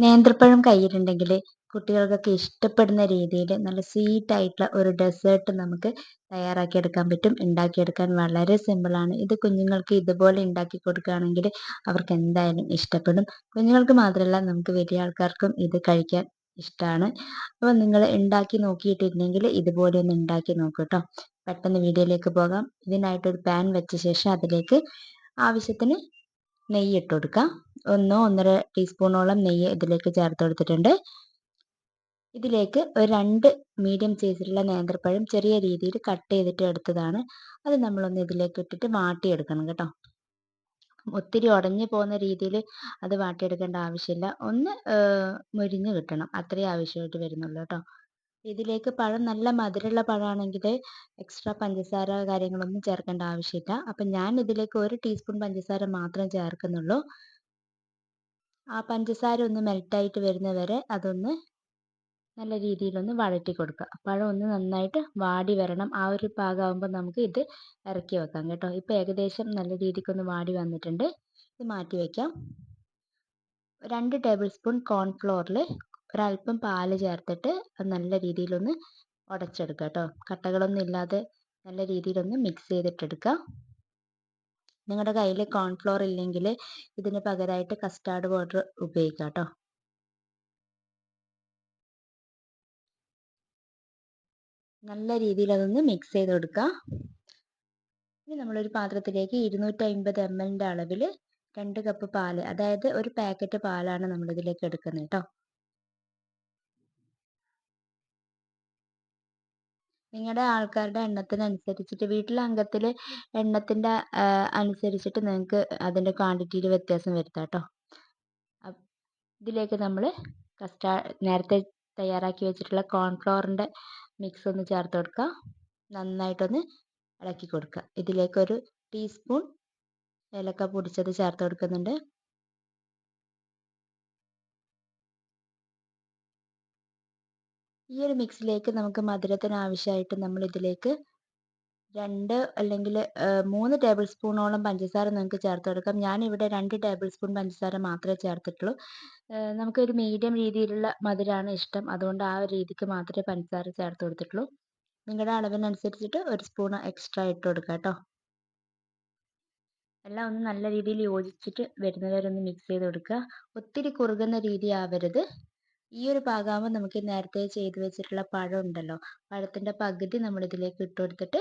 നേന്ത്രപ്പഴം കയ്യിലുണ്ടെങ്കിൽ കുട്ടികൾക്കൊക്കെ ഇഷ്ടപ്പെടുന്ന രീതിയിൽ നല്ല സ്വീറ്റ് ആയിട്ടുള്ള ഒരു ഡെസേർട്ട് നമുക്ക് തയ്യാറാക്കിയെടുക്കാൻ പറ്റും. ഉണ്ടാക്കിയെടുക്കാൻ വളരെ സിമ്പിളാണ്. ഇത് കുഞ്ഞുങ്ങൾക്ക് ഇതുപോലെ ഉണ്ടാക്കി കൊടുക്കുകയാണെങ്കിൽ അവർക്ക് എന്തായാലും ഇഷ്ടപ്പെടും. കുഞ്ഞുങ്ങൾക്ക് മാത്രമല്ല നമുക്ക് വലിയ ആൾക്കാർക്കും ഇത് കഴിക്കാൻ ഇഷ്ടമാണ്. അപ്പോൾ നിങ്ങൾ ഉണ്ടാക്കി നോക്കിയിട്ടില്ലെങ്കിൽ ഇതുപോലെ ഒന്ന് ഉണ്ടാക്കി നോക്കൂ കേട്ടോ. പെട്ടെന്ന് വീഡിയോയിലേക്ക് പോകാം. ഇതിനായിട്ടൊരു പാൻ വെച്ച ശേഷം അതിലേക്ക് ആവശ്യത്തിന് നെയ്യ് ഇട്ട് കൊടുക്കാം. 1-1.5 ടീസ്പൂണോളം നെയ്യ് ഇതിലേക്ക് ചേർത്ത് കൊടുത്തിട്ടുണ്ട്. ഇതിലേക്ക് ഒരു 2 മീഡിയം സൈസിലുള്ള നേന്ത്രപ്പഴം ചെറിയ രീതിയിൽ കട്ട് ചെയ്തിട്ട് എടുത്തതാണ്. അത് നമ്മളൊന്ന് ഇതിലേക്ക് ഇട്ടിട്ട് വാട്ടിയെടുക്കണം കേട്ടോ. ഒത്തിരി ഉടഞ്ഞു പോകുന്ന രീതിയിൽ അത് വാട്ടിയെടുക്കേണ്ട ആവശ്യമില്ല. ഒന്ന് മൊരിഞ്ഞ് കിട്ടണം, അത്രേ ആവശ്യമായിട്ട് വരുന്നുള്ളൂ കേട്ടോ. ഇതിലേക്ക് പഴം നല്ല മധുരമുള്ള പഴമാണെങ്കിൽ എക്സ്ട്രാ പഞ്ചസാര കാര്യങ്ങളൊന്നും ചേർക്കേണ്ട ആവശ്യമില്ല. അപ്പം ഞാൻ ഇതിലേക്ക് 1 ടീസ്പൂൺ പഞ്ചസാര മാത്രം ചേർക്കുന്നുള്ളൂ. ആ പഞ്ചസാര ഒന്ന് മെൽറ്റായിട്ട് വരുന്നവരെ അതൊന്ന് നല്ല രീതിയിലൊന്ന് വഴറ്റി കൊടുക്കുക. പഴം ഒന്ന് നന്നായിട്ട് വാടി വരണം. ആ ഒരു പാകമാകുമ്പോൾ നമുക്ക് ഇത് ഇറക്കി വെക്കാം കേട്ടോ. ഇപ്പോൾ ഏകദേശം നല്ല രീതിക്കൊന്ന് വാടി വന്നിട്ടുണ്ട്. ഇത് മാറ്റി വയ്ക്കാം. 2 ടേബിൾ സ്പൂൺ കോൺഫ്ലോറിൽ ഒരല്പം പാല് ചേർത്തിട്ട് അത് നല്ല രീതിയിലൊന്ന് ഉടച്ചെടുക്കുക കേട്ടോ. കട്ടകളൊന്നും ഇല്ലാതെ നല്ല രീതിയിലൊന്ന് മിക്സ് ചെയ്തിട്ടെടുക്കുക. നിങ്ങളുടെ കയ്യിൽ കോൺഫ്ലോർ ഇല്ലെങ്കിൽ ഇതിന് പകരമായിട്ട് കസ്റ്റാർഡ് പൗഡർ ഉപയോഗിക്കാം കേട്ടോ. നല്ല രീതിയിൽ അതൊന്ന് മിക്സ് ചെയ്ത് കൊടുക്കുക. ഇനി നമ്മളൊരു പാത്രത്തിലേക്ക് 250 ml അളവിൽ 2 കപ്പ് പാല്, അതായത് ഒരു പാക്കറ്റ് പാലാണ് നമ്മളിതിലേക്ക് എടുക്കുന്നത് കേട്ടോ. നിങ്ങളുടെ ആൾക്കാരുടെ എണ്ണത്തിനനുസരിച്ചിട്ട് വീട്ടിലെ അംഗത്തിൽ എണ്ണത്തിൻ്റെ അനുസരിച്ചിട്ട് നിങ്ങൾക്ക് അതിൻ്റെ ക്വാണ്ടിറ്റിയിൽ വ്യത്യാസം വരുത്താം കേട്ടോ. ഇതിലേക്ക് നമ്മൾ നേരത്തെ തയ്യാറാക്കി വെച്ചിട്ടുള്ള കോൺഫ്ലവറിൻ്റെ മിക്സ് ഒന്ന് ചേർത്ത് കൊടുക്കുക. നന്നായിട്ടൊന്ന് ഇളക്കി കൊടുക്കുക. ഇതിലേക്കൊരു ടീസ്പൂൺ ഏലക്ക പൊടിച്ചത് ചേർത്ത് കൊടുക്കുന്നുണ്ട്. ഈ ഒരു മിക്സിലേക്ക് നമുക്ക് മധുരത്തിന് ആവശ്യമായിട്ട് നമ്മൾ ഇതിലേക്ക് 2 അല്ലെങ്കിൽ 3 ടേബിൾ സ്പൂണോളം പഞ്ചസാര നിങ്ങൾക്ക് ചേർത്ത് കൊടുക്കാം. ഞാനിവിടെ 2 ടേബിൾ സ്പൂൺ പഞ്ചസാര മാത്രമേ ചേർത്തിട്ടുള്ളൂ. നമുക്കൊരു മീഡിയം രീതിയിലുള്ള മധുരമാണ് ഇഷ്ടം. അതുകൊണ്ട് ആ ഒരു രീതിക്ക് മാത്രമേ പഞ്ചസാര ചേർത്ത് കൊടുത്തിട്ടുള്ളൂ. നിങ്ങളുടെ അളവിനനുസരിച്ചിട്ട് ഒരു സ്പൂൺ എക്സ്ട്രാ ഇട്ട് കൊടുക്കുക കേട്ടോ. എല്ലാം ഒന്ന് നല്ല രീതിയിൽ യോജിച്ചിട്ട് വരുന്നവരെ ഒന്ന് മിക്സ് ചെയ്ത് കൊടുക്കുക. ഒത്തിരി കുറുകുന്ന രീതി ആവരുത്. ഈ ഒരു പാകമാകുമ്പോൾ നമുക്ക് നേരത്തെ ചെയ്ത് വെച്ചിട്ടുള്ള പഴം ഉണ്ടല്ലോ, പഴത്തിൻ്റെ പകുതി നമ്മൾ ഇതിലേക്ക് ഇട്ട് കൊടുത്തിട്ട്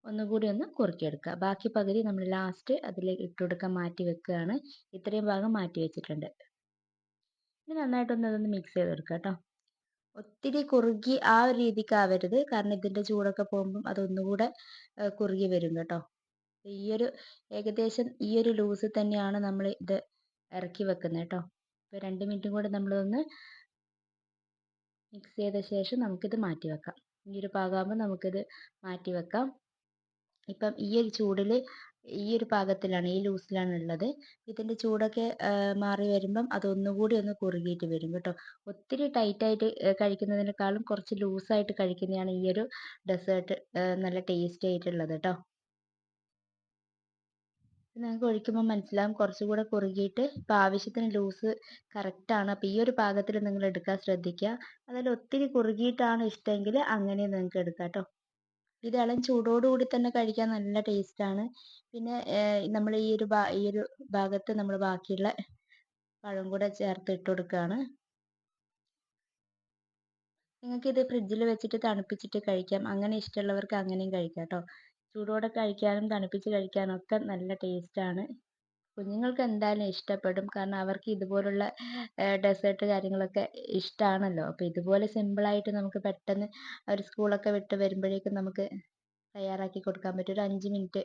ഒന്നുകൂടി ഒന്ന് കുറുക്കിയെടുക്കുക. ബാക്കി പകുതി നമ്മൾ ലാസ്റ്റ് അതിലേക്ക് ഇട്ട് കൊടുക്കാൻ മാറ്റി വെക്കുകയാണ്. ഇത്രയും ഭാഗം മാറ്റി വെച്ചിട്ടുണ്ട്. ഇനി നന്നായിട്ടൊന്ന് അതൊന്ന് മിക്സ് ചെയ്ത് കൊടുക്കുക കേട്ടോ. ഒത്തിരി കുറുകി ആ ഒരു രീതിക്ക് ആവരുത്, കാരണം ഇതിൻ്റെ ചൂടൊക്കെ പോകുമ്പം അതൊന്നുകൂടെ കുറുകി വരും കേട്ടോ. ഏകദേശം ഈ ഒരു ലൂസ് തന്നെയാണ് നമ്മൾ ഇത് ഇറക്കി വെക്കുന്നത് കേട്ടോ. ഇപ്പോൾ 2 മിനിറ്റും കൂടെ നമ്മളൊന്ന് മിക്സ് ചെയ്ത ശേഷം നമുക്കിത് മാറ്റി വെക്കാം. ഈ ഒരു പാകമാകുമ്പോൾ നമുക്കിത് മാറ്റി വെക്കാം. ഇപ്പം ഈ ഒരു ചൂടിൽ ഈ ഒരു പാകത്തിലാണ്, ഈ ലൂസിലാണ് ഉള്ളത്. ഇതിൻ്റെ ചൂടൊക്കെ മാറി വരുമ്പം അതൊന്നുകൂടി ഒന്ന് കുറുകിയിട്ട് വരും കേട്ടോ. ഒത്തിരി ടൈറ്റായിട്ട് കഴിക്കുന്നതിനേക്കാളും കുറച്ച് ലൂസായിട്ട് കഴിക്കുന്നതാണ് ഈ ഒരു ഡെസേർട്ട് നല്ല ടേസ്റ്റി ആയിട്ടുള്ളത് കേട്ടോ. നിങ്ങൾക്ക് ഒഴിക്കുമ്പോൾ മനസ്സിലാവും കുറച്ചുകൂടെ കുറുകിയിട്ട് ഇപ്പോൾ ആവശ്യത്തിന് ലൂസ് കറക്റ്റാണ്. അപ്പോൾ ഈ ഒരു പാകത്തിൽ നിങ്ങൾ എടുക്കാൻ ശ്രദ്ധിക്കുക. അതായത് ഒത്തിരി കുറുകിയിട്ടാണ് ഇഷ്ടമെങ്കിൽ അങ്ങനെ നിങ്ങൾക്ക് എടുക്കാം കേട്ടോ. ഇത് ഇളം ചൂടോടുകൂടി തന്നെ കഴിക്കാൻ നല്ല ടേസ്റ്റാണ്. പിന്നെ നമ്മൾ ഈ ഒരു ഭാഗത്ത് നമ്മൾ ബാക്കിയുള്ള പഴം കൂടെ ചേർത്ത് ഇട്ട് കൊടുക്കുകയാണ്. നിങ്ങൾക്കിത് ഫ്രിഡ്ജിൽ വെച്ചിട്ട് തണുപ്പിച്ചിട്ട് കഴിക്കാം. അങ്ങനെ ഇഷ്ടമുള്ളവർക്ക് അങ്ങനെയും കഴിക്കാം കേട്ടോ. ചൂടോടെ കഴിക്കാനും തണുപ്പിച്ച് കഴിക്കാനും ഒക്കെ നല്ല ടേസ്റ്റാണ്. കുഞ്ഞുങ്ങൾക്ക് എന്തായാലും ഇഷ്ടപ്പെടും, കാരണം അവർക്ക് ഇതുപോലുള്ള ഡെസേർട്ട് കാര്യങ്ങളൊക്കെ ഇഷ്ടമാണല്ലോ. അപ്പോൾ ഇതുപോലെ സിമ്പിളായിട്ട് നമുക്ക് പെട്ടെന്ന് അവർ സ്കൂളൊക്കെ വിട്ട് വരുമ്പോഴേക്കും നമുക്ക് തയ്യാറാക്കി കൊടുക്കാൻ പറ്റും. ഒരു 5 മിനിറ്റ്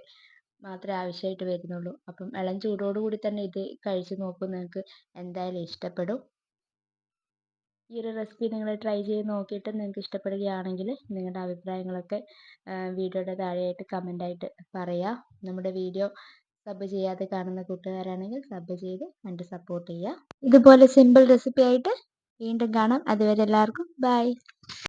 മാത്രമേ ആവശ്യമായിട്ട് വരുന്നുള്ളൂ. അപ്പം ഇളം ചൂടോടുകൂടി തന്നെ ഇത് കഴിച്ച് നോക്കൂ, നിങ്ങൾക്ക് എന്തായാലും ഇഷ്ടപ്പെടും. ഈ ഒരു റെസിപ്പി നിങ്ങൾ ട്രൈ ചെയ്ത് നോക്കിയിട്ട് നിങ്ങൾക്ക് ഇഷ്ടപ്പെടുകയാണെങ്കിൽ നിങ്ങളുടെ അഭിപ്രായങ്ങളൊക്കെ വീഡിയോയുടെ താഴെയായിട്ട് കമൻ്റായിട്ട് പറയുക. നമ്മുടെ വീഡിയോ സബ് ചെയ്യാതെ കാണുന്ന കൂട്ടുകാരാണെങ്കിൽ സബ് ചെയ്ത് കണ്ട് സപ്പോർട്ട് ചെയ്യുക. ഇതുപോലെ സിമ്പിൾ റെസിപ്പി ആയിട്ട് വീണ്ടും കാണാം. അതുവരെ എല്ലാവർക്കും ബൈ.